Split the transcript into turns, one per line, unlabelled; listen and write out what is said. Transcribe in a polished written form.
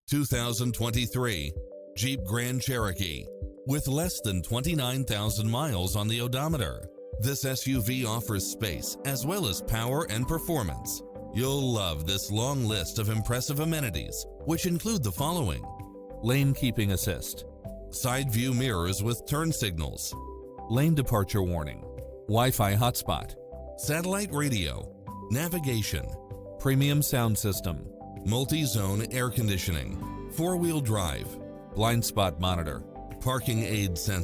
2023 Jeep Grand Cherokee. With less than 29,000 miles on the odometer, this SUV offers space as well as power and performance. You'll love this long list of impressive amenities, which include the following: lane keeping assist, side view mirrors with turn signals, lane departure warning, Wi-Fi hotspot, satellite radio, navigation, premium sound system, multi-zone air conditioning, four-wheel drive, blind spot monitor, parking aid sensor.